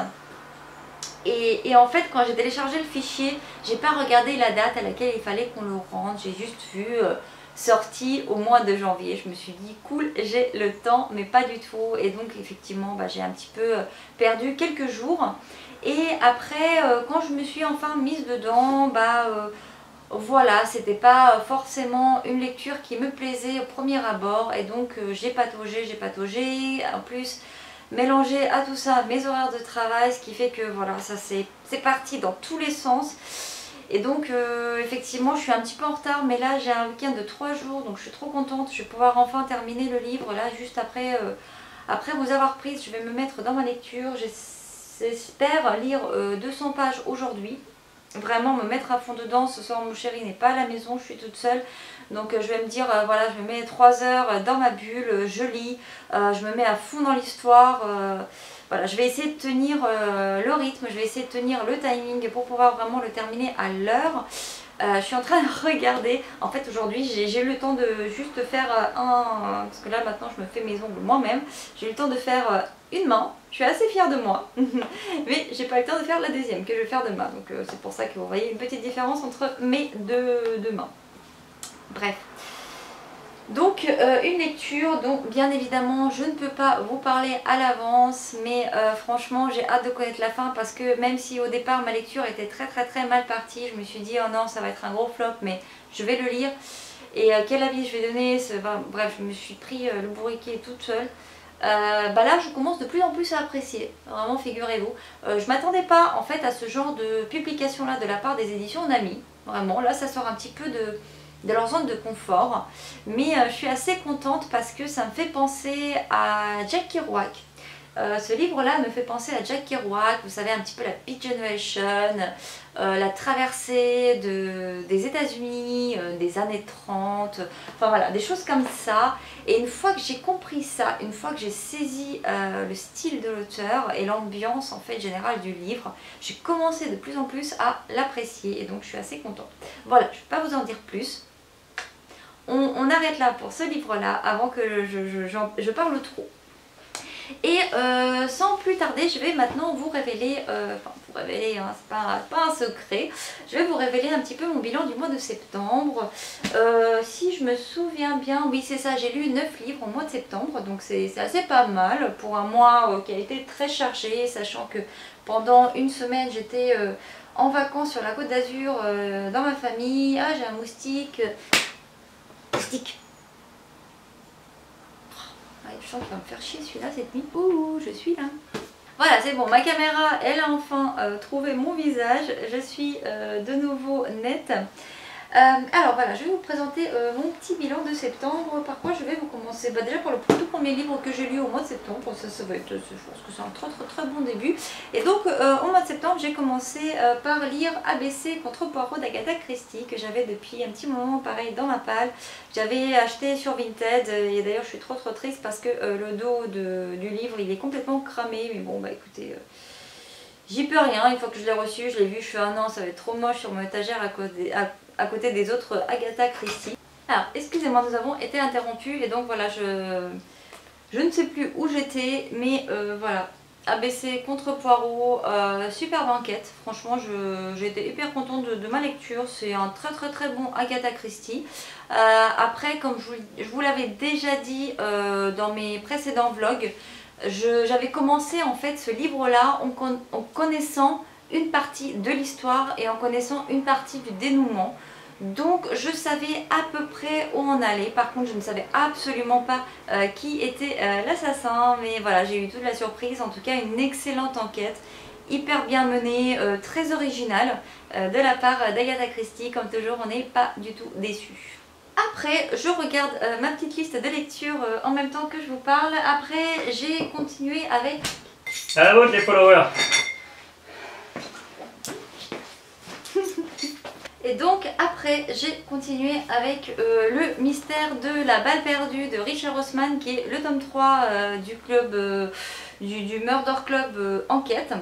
Et en fait quand j'ai téléchargé le fichier, j'ai pas regardé la date à laquelle il fallait qu'on le rende, j'ai juste vu sorti au mois de janvier. Je me suis dit cool, j'ai le temps, mais pas du tout. Et donc effectivement j'ai un petit peu perdu quelques jours. Et après quand je me suis enfin mise dedans, voilà, c'était pas forcément une lecture qui me plaisait au premier abord. Et donc j'ai pataugé. En plus mélangé à tout ça mes horaires de travail, ce qui fait que voilà, ça c'est parti dans tous les sens. Et donc effectivement je suis un petit peu en retard, mais là j'ai un week-end de 3 jours, donc je suis trop contente. Je vais pouvoir enfin terminer le livre là juste après, après vous avoir prise. Je vais me mettre dans ma lecture. J'espère lire 200 pages aujourd'hui. Vraiment me mettre à fond dedans. Ce soir mon chéri n'est pas à la maison, je suis toute seule. Donc je vais me dire, voilà, je me mets 3 heures dans ma bulle, je lis, je me mets à fond dans l'histoire. Voilà, je vais essayer de tenir le rythme, je vais essayer de tenir le timing pour pouvoir vraiment le terminer à l'heure. Je suis en train de regarder, en fait aujourd'hui j'ai eu le temps de juste faire parce que là maintenant je me fais mes ongles moi-même, j'ai eu le temps de faire une main, je suis assez fière de moi, mais j'ai pas eu le temps de faire la deuxième que je vais faire demain, donc c'est pour ça que vous voyez une petite différence entre mes deux mains. Bref. Donc une lecture dont bien évidemment je ne peux pas vous parler à l'avance, mais franchement j'ai hâte de connaître la fin, parce que même si au départ ma lecture était très mal partie, je me suis dit oh non ça va être un gros flop, mais je vais le lire. Et quel avis je vais donner, bref, je me suis pris le bourriquet toute seule. Là je commence de plus en plus à apprécier, vraiment figurez-vous. Je m'attendais pas en fait à ce genre de publication là de la part des éditions Nami, vraiment là ça sort un petit peu de leur zone de confort, mais je suis assez contente parce que ça me fait penser à Jack Kerouac. Ce livre-là me fait penser à Jack Kerouac, vous savez, un petit peu la Beat Generation, la traversée des États-Unis, des années 30, enfin voilà, des choses comme ça. Et une fois que j'ai compris ça, une fois que j'ai saisi le style de l'auteur et l'ambiance en fait générale du livre, j'ai commencé de plus en plus à l'apprécier, et donc je suis assez contente. Voilà, je ne vais pas vous en dire plus. On arrête là pour ce livre-là avant que je parle trop. Et sans plus tarder, je vais maintenant vous révéler, hein, c'est pas un secret, je vais vous révéler un petit peu mon bilan du mois de septembre. Si je me souviens bien, oui c'est ça, j'ai lu 9 livres au mois de septembre, donc c'est assez pas mal pour un mois qui a été très chargé, sachant que pendant une semaine j'étais en vacances sur la Côte d'Azur dans ma famille. Ah, j'ai un moustique. Moustique. Je sens qu'il va me faire chier celui-là cette nuit. Ouh, je suis là. Voilà, c'est bon, ma caméra, elle a enfin trouvé mon visage. Je suis de nouveau nette. Alors voilà, je vais vous présenter mon petit bilan de septembre. Par quoi je vais vous commencer? Déjà par le tout premier livre que j'ai lu au mois de septembre. Ça va être, je pense que c'est un très bon début. Et donc au mois de septembre, j'ai commencé par lire ABC contre Poirot d'Agatha Christie, que j'avais depuis un petit moment, pareil, dans ma palle. J'avais acheté sur Vinted, et d'ailleurs je suis trop triste parce que le dos du livre il est complètement cramé. Mais bon, bah écoutez... j'y peux rien, une fois que je l'ai reçu, je l'ai vu, je fais non, ça va être trop moche sur mon étagère à côté des autres Agatha Christie. Alors, excusez-moi, nous avons été interrompus et donc voilà, je ne sais plus où j'étais, mais voilà, ABC contre Poirot, superbe enquête. Franchement, j'ai été hyper contente de ma lecture, c'est un très bon Agatha Christie. Après, comme je vous l'avais déjà dit dans mes précédents vlogs, j'avais commencé en fait ce livre-là en connaissant une partie de l'histoire et en connaissant une partie du dénouement. Donc je savais à peu près où on allait. Par contre je ne savais absolument pas qui était l'assassin. Mais voilà, j'ai eu toute la surprise. En tout cas une excellente enquête, hyper bien menée, très originale de la part d'Agatha Christie. Comme toujours, on n'est pas du tout déçu. Après, je regarde ma petite liste de lecture en même temps que je vous parle. Après, j'ai continué avec... À la vôtre les followers. Et donc après, j'ai continué avec le mystère de la balle perdue de Richard Osman, qui est le tome 3 du club, du Murder Club Enquête,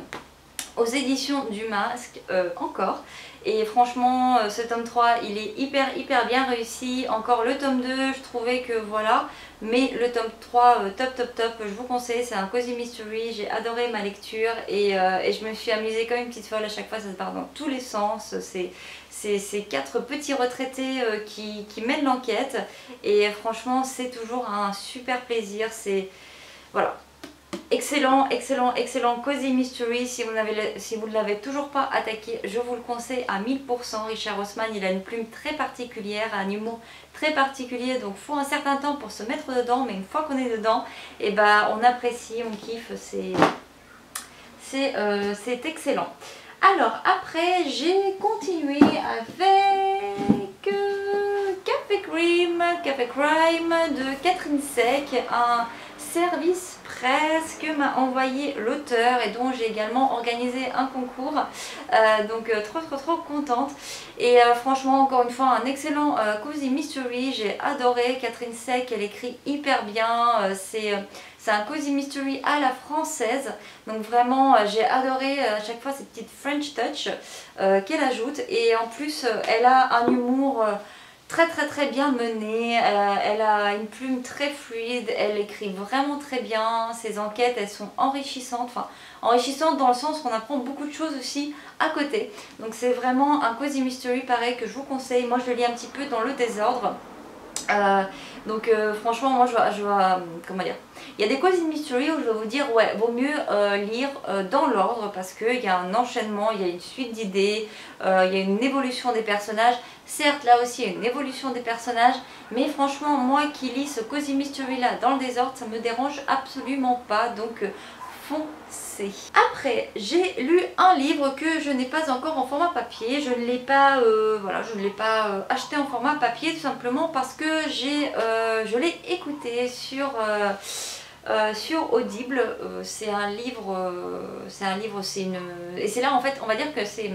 aux éditions du Masque encore. et franchement ce tome 3 il est hyper bien réussi. Encore le tome 2 je trouvais que voilà, mais le tome 3 top, je vous conseille, c'est un cozy mystery, j'ai adoré ma lecture et je me suis amusée comme une petite folle. À chaque fois ça se part dans tous les sens, c'est 4 petits retraités qui mènent l'enquête et franchement c'est toujours un super plaisir. C'est voilà, excellent cozy mystery. Si vous ne l'avez toujours pas attaqué, je vous le conseille à 1000%. Richard Osman, il a une plume très particulière, un humour très particulier, donc il faut un certain temps pour se mettre dedans, mais une fois qu'on est dedans, et ben on apprécie, on kiffe, c'est excellent. Alors après j'ai continué avec Café Crime de Catherine Sec, un service presse que m'a envoyé l'auteur et dont j'ai également organisé un concours, donc trop contente. Et franchement encore une fois un excellent cozy mystery, j'ai adoré. Catherine Sec, elle écrit hyper bien, c'est un cozy mystery à la française, donc vraiment j'ai adoré à chaque fois ces petites French touch qu'elle ajoute, et en plus elle a un humour très bien mené, elle a une plume très fluide, elle écrit vraiment très bien, ses enquêtes elles sont enrichissantes, enfin enrichissantes dans le sens qu'on apprend beaucoup de choses aussi à côté, donc c'est vraiment un cozy mystery pareil que je vous conseille. Moi je le lis un petit peu dans le désordre. Franchement moi je vois comment dire, il y a des cozy mystery où je vais vous dire ouais vaut mieux lire dans l'ordre parce qu'il y a un enchaînement, il y a une suite d'idées, il y a une évolution des personnages. Certes là aussi il y a une évolution des personnages, mais franchement moi qui lis ce cozy mystery là dans le désordre ça me dérange absolument pas, donc foncez. Après j'ai lu un livre que je n'ai pas encore en format papier, je ne l'ai pas voilà, je ne l'ai pas acheté en format papier tout simplement parce que je l'ai écouté sur Audible. C'est un livre, et c'est là en fait on va dire que c'est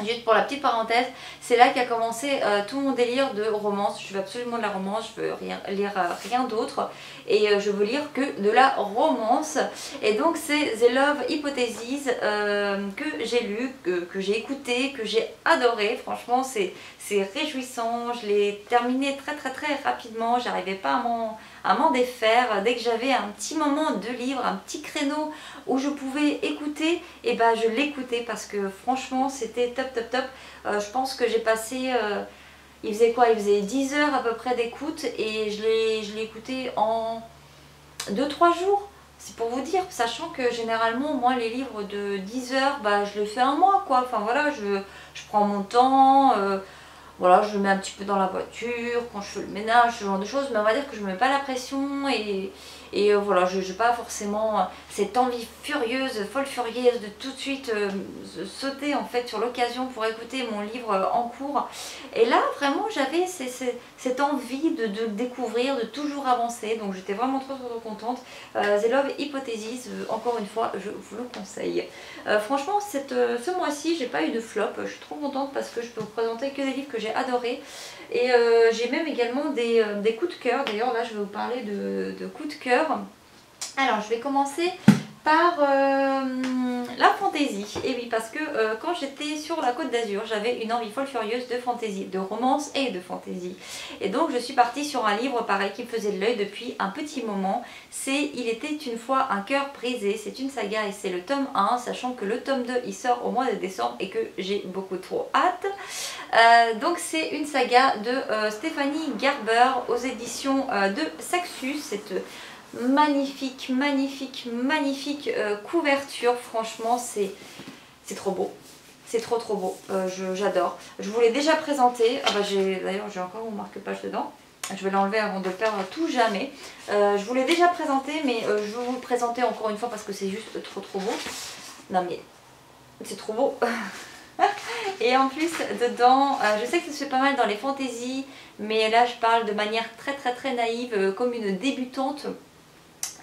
juste pour la petite parenthèse, c'est là qu'a commencé tout mon délire de romance. Je veux absolument de la romance, je veux lire rien d'autre et je veux lire que de la romance. Et donc c'est The Love Hypothesis que j'ai lu, que j'ai écouté, que j'ai adoré. Franchement c'est réjouissant, je l'ai terminé très rapidement, j'arrivais pas à m'en défaire. Dès que j'avais un petit moment de livre, un petit créneau où je pouvais écouter, et ben je l'écoutais parce que franchement c'était top. Je pense que j'ai passé, il faisait quoi? Il faisait 10 heures à peu près d'écoute et je l'ai écouté en 2-3 jours. C'est pour vous dire, sachant que généralement moi les livres de 10 heures, bah, je les fais un mois quoi. Enfin voilà, je prends mon temps. Voilà, je le mets un petit peu dans la voiture, quand je fais le ménage, ce genre de choses, mais on va dire que je ne mets pas la pression et voilà, je n'ai pas forcément cette envie folle furieuse de tout de suite sauter en fait sur l'occasion pour écouter mon livre en cours. Et là, vraiment, j'avais cette envie de découvrir, de toujours avancer, donc j'étais vraiment trop contente. The Love Hypothesis, encore une fois, je vous le conseille. Franchement, ce mois-ci, j'ai pas eu de flop, je suis trop contente parce que je peux vous présenter que des livres que j'ai adorés. Et j'ai même également des coups de cœur. D'ailleurs là je vais vous parler de coups de cœur. Alors je vais commencer par la fantaisie. Et oui, parce que quand j'étais sur la Côte d'Azur, j'avais une envie folle furieuse de fantaisie, de romance et de fantaisie. Et donc je suis partie sur un livre pareil qui me faisait de l'œil depuis un petit moment. C'est Il était une fois un cœur brisé. C'est une saga et c'est le tome 1, sachant que le tome 2 il sort au mois de décembre et que j'ai beaucoup trop hâte. Donc c'est une saga de Stéphanie Gerber aux éditions de Saxus. Cette magnifique couverture, franchement c'est trop beau, c'est trop beau, j'adore. Je vous l'ai déjà présenté, d'ailleurs j'ai encore mon marque-page dedans, je vais l'enlever avant de le perdre tout jamais. Je vous l'ai déjà présenté mais je vais vous le présenter encore une fois parce que c'est juste trop beau. Non mais c'est trop beau. Et en plus dedans, je sais que ça se fait pas mal dans les fantaisies, mais là je parle de manière très naïve, comme une débutante.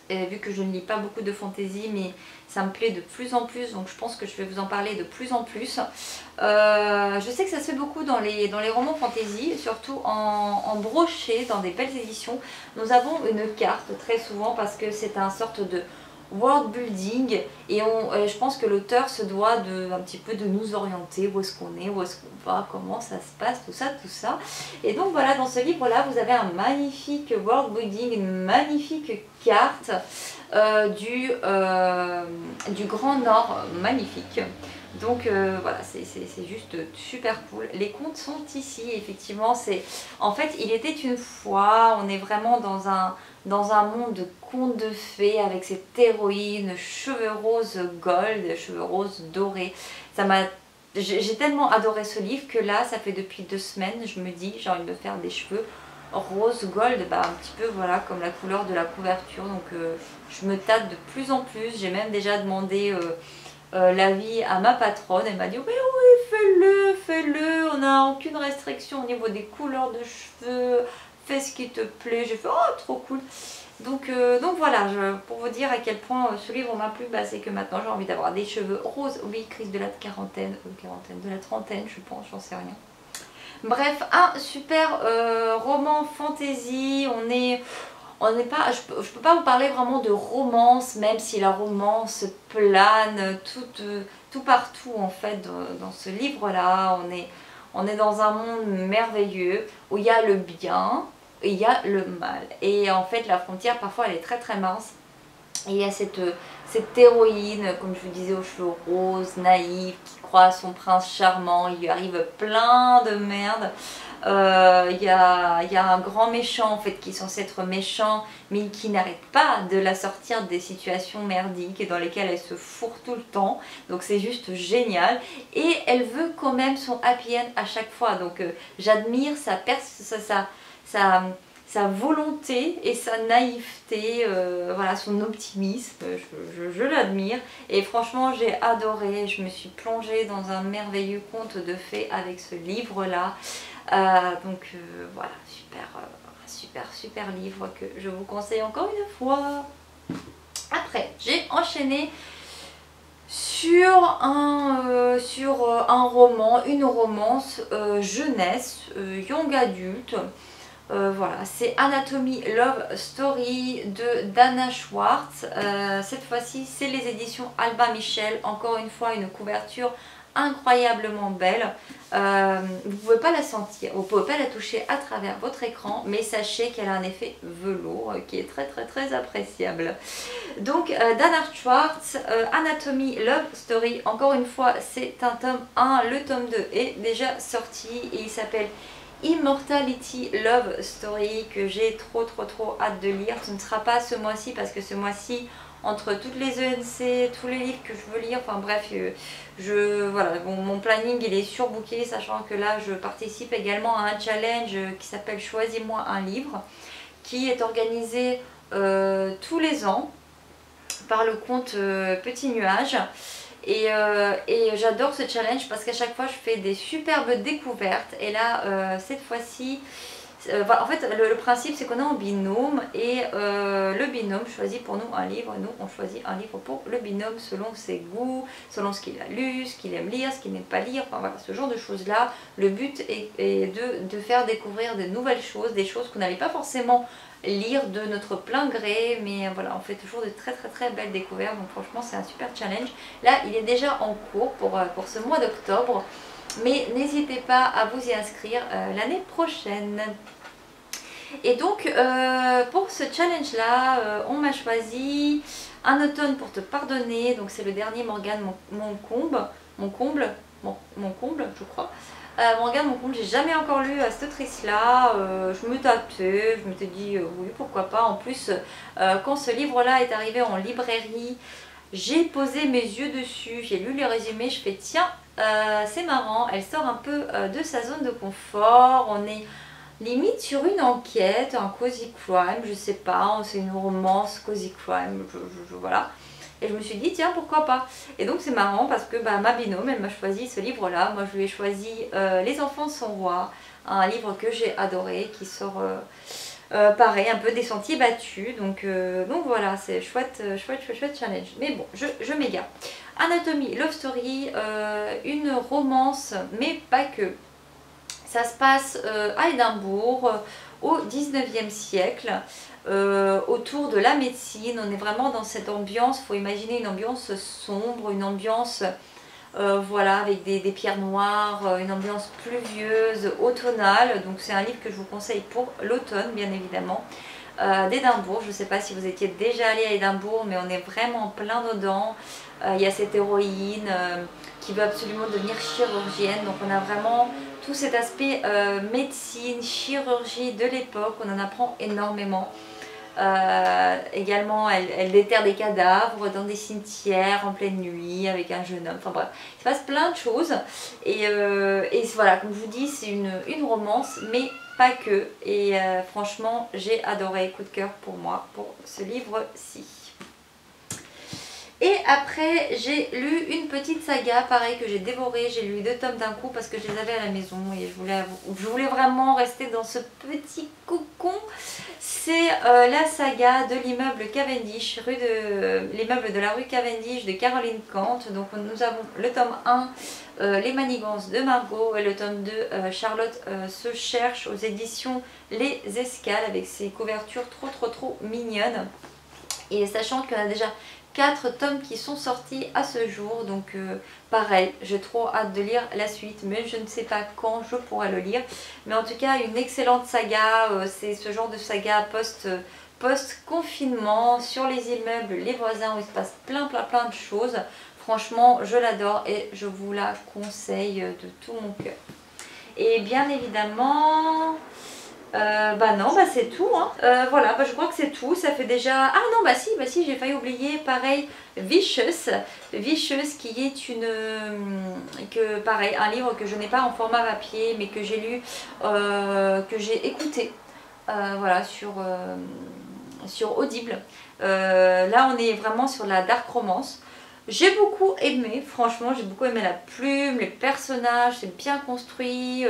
Vu que je ne lis pas beaucoup de fantaisie, mais ça me plaît de plus en plus, donc je pense que je vais vous en parler de plus en plus. Je sais que ça se fait beaucoup dans les romans fantaisie, surtout en brochet, dans des belles éditions. Nous avons une carte très souvent parce que c'est un sorte de world building et je pense que l'auteur se doit un petit peu de nous orienter, où est-ce qu'on est, où est-ce qu'on va, comment ça se passe, tout ça. Et donc voilà, dans ce livre-là, vous avez un magnifique world building, une magnifique carte du Grand Nord, magnifique. Donc voilà, c'est juste super cool. Les contes sont ici, effectivement. En fait, il était une fois, on est vraiment dans un monde de contes de fées avec cette héroïne, cheveux roses gold, cheveux roses dorés. J'ai tellement adoré ce livre que là, ça fait depuis 2 semaines, je me dis, j'ai envie de me faire des cheveux rose gold, bah, un petit peu voilà comme la couleur de la couverture. Donc je me tâte de plus en plus. J'ai même déjà demandé l'avis à ma patronne. Elle m'a dit oui, fais-le, on n'a aucune restriction au niveau des couleurs de cheveux, fais ce qui te plaît. J'ai fait oh trop cool. Donc voilà, pour vous dire à quel point ce livre m'a plu, bah, c'est que maintenant j'ai envie d'avoir des cheveux roses. Oui, crise de la quarantaine, de la trentaine je pense, j'en sais rien. Bref, un super roman fantasy. On n'est pas, je peux pas vous parler vraiment de romance, même si la romance plane tout partout en fait dans ce livre-là. On est dans un monde merveilleux où il y a le bien et il y a le mal. Et en fait, la frontière parfois elle est très très mince. Et il y a cette héroïne, comme je vous disais, aux cheveux roses, naïve, qui croit à son prince charmant. Il lui arrive plein de merde. Il y a un grand méchant en fait qui est censé être méchant, mais qui n'arrête pas de la sortir des situations merdiques dans lesquelles elle se fourre tout le temps. Donc c'est juste génial. Et elle veut quand même son happy end à chaque fois. Donc j'admire sa volonté et sa naïveté, voilà, son optimisme, je l'admire. Et franchement, j'ai adoré, je me suis plongée dans un merveilleux conte de fées avec ce livre-là. Voilà, super livre que je vous conseille encore une fois. Après, j'ai enchaîné sur un roman, une romance jeunesse, young adulte. Voilà, c'est Anatomy Love Story de Dana Schwartz. Cette fois-ci, c'est les éditions Albin Michel. Encore une fois, une couverture incroyablement belle. Vous ne pouvez pas la sentir, vous ne pouvez pas la toucher à travers votre écran, mais sachez qu'elle a un effet velours qui est très appréciable. Donc Dana Schwartz, Anatomy Love Story, encore une fois c'est un tome 1, le tome 2 est déjà sorti et il s'appelle Immortality Love Story, que j'ai trop hâte de lire. Ce ne sera pas ce mois-ci parce que ce mois-ci, entre toutes les ENC, tous les livres que je veux lire, enfin bref, voilà, bon, mon planning il est surbooké, sachant que là je participe également à un challenge qui s'appelle Choisis-moi un livre, qui est organisé tous les ans par le compte Petit Nuage. Et j'adore ce challenge parce qu'à chaque fois je fais des superbes découvertes. Et là cette fois-ci, en fait le principe c'est qu'on est en binôme et le binôme choisit pour nous un livre. Nous on choisit un livre pour le binôme selon ses goûts, selon ce qu'il a lu, ce qu'il aime lire, ce qu'il n'aime pas lire, enfin voilà, ce genre de choses là. Le but est de faire découvrir de nouvelles choses, des choses qu'on n'allait pas forcément lire de notre plein gré, mais voilà, on fait toujours de très belles découvertes. Donc franchement c'est un super challenge. Là il est déjà en cours pour ce mois d'octobre, mais n'hésitez pas à vous y inscrire l'année prochaine. Et donc pour ce challenge là, on m'a choisi Un automne pour te pardonner. Donc c'est le dernier Morgane mon comble je crois. Morgane Moncomble, j'ai jamais encore lu cette autrice là, je me tâtais, je m'étais dit oui pourquoi pas. En plus quand ce livre là est arrivé en librairie, j'ai posé mes yeux dessus, j'ai lu les résumés, je fais tiens c'est marrant, elle sort un peu de sa zone de confort, on est limite sur une enquête, un cozy crime, je sais pas, c'est une romance cozy crime, voilà. Et je me suis dit tiens pourquoi pas. Et donc c'est marrant parce que bah, ma binôme elle m'a choisi ce livre là. Moi je lui ai choisi Les enfants sont rois, un livre que j'ai adoré qui sort pareil un peu des sentiers battus. Donc voilà, c'est chouette challenge. Mais bon je m'égare. Anatomy Love Story, une romance mais pas que. Ça se passe à Édimbourg au 19e siècle. autour de la médecine. On est vraiment dans cette ambiance, il faut imaginer une ambiance sombre, une ambiance voilà, avec des pierres noires, une ambiance pluvieuse, automnale. Donc c'est un livre que je vous conseille pour l'automne bien évidemment. D'Édimbourg, je ne sais pas si vous étiez déjà allé à Édimbourg, mais on est vraiment plein dedans. Il y a cette héroïne qui veut absolument devenir chirurgienne, donc on a vraiment tout cet aspect médecine, chirurgie de l'époque, on en apprend énormément. Également, elle déterre des cadavres dans des cimetières en pleine nuit avec un jeune homme. Enfin bref, il se passe plein de choses. Et voilà, comme je vous dis, c'est une romance, mais pas que. Et franchement, j'ai adoré, coup de cœur pour moi, pour ce livre-ci. Et après, j'ai lu une petite saga, pareil, que j'ai dévoré. J'ai lu 2 tomes d'un coup parce que je les avais à la maison et je voulais vraiment rester dans ce petit cocon. C'est la saga de l'immeuble Cavendish, l'immeuble de la rue Cavendish de Caroline Kant. Donc nous avons le tome 1, Les manigances de Margot, et le tome 2, Charlotte se cherche, aux éditions Les Escales, avec ses couvertures trop mignonnes. Et sachant qu'on a déjà 4 tomes qui sont sortis à ce jour, donc pareil, j'ai trop hâte de lire la suite, mais je ne sais pas quand je pourrai le lire. Mais en tout cas, une excellente saga, c'est ce genre de saga post-confinement, sur les immeubles, les voisins, où il se passe plein de choses. Franchement, je l'adore et je vous la conseille de tout mon cœur. Et bien évidemment... non, c'est tout, hein. Voilà, je crois que c'est tout. Ça fait déjà... Ah non, si, j'ai failli oublier, pareil, Vicious qui est pareil, un livre que je n'ai pas en format papier, mais que j'ai lu, que j'ai écouté, voilà, sur Audible. Là, on est vraiment sur la dark romance. J'ai beaucoup aimé, franchement, j'ai beaucoup aimé la plume, les personnages, c'est bien construit.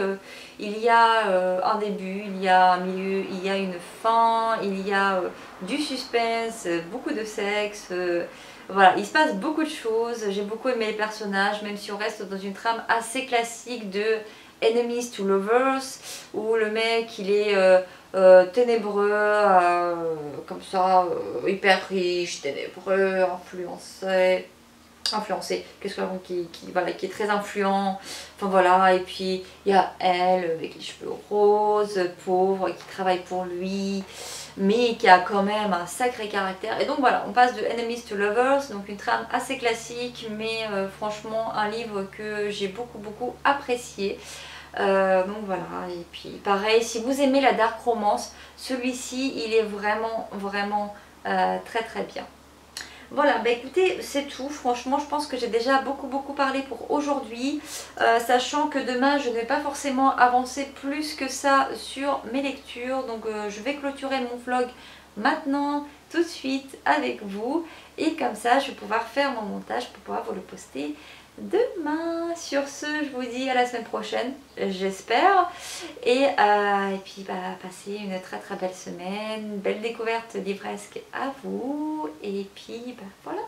Il y a un début, il y a un milieu, il y a une fin, il y a du suspense, beaucoup de sexe. Voilà, il se passe beaucoup de choses. J'ai beaucoup aimé les personnages, même si on reste dans une trame assez classique de Enemies to Lovers, où le mec il est ténébreux, comme ça, hyper riche, ténébreux, influencé, qu'est-ce que voilà, qui est très influent, enfin voilà, et puis il y a elle avec les cheveux roses, pauvre, qui travaille pour lui, mais qui a quand même un sacré caractère. Et donc voilà, on passe de Enemies to Lovers, donc une trame assez classique, mais franchement un livre que j'ai beaucoup apprécié. Donc voilà, et puis pareil, si vous aimez la dark romance, celui-ci il est vraiment très bien. Voilà, écoutez, c'est tout. Franchement, je pense que j'ai déjà beaucoup parlé pour aujourd'hui. Sachant que demain, je ne vais pas forcément avancer plus que ça sur mes lectures. Donc, je vais clôturer mon vlog maintenant, tout de suite, avec vous. Et comme ça, je vais pouvoir faire mon montage pour pouvoir vous le poster demain. Sur ce, je vous dis à la semaine prochaine, j'espère. Et puis passez une très belle semaine, belle découverte livresque à vous. Et puis voilà.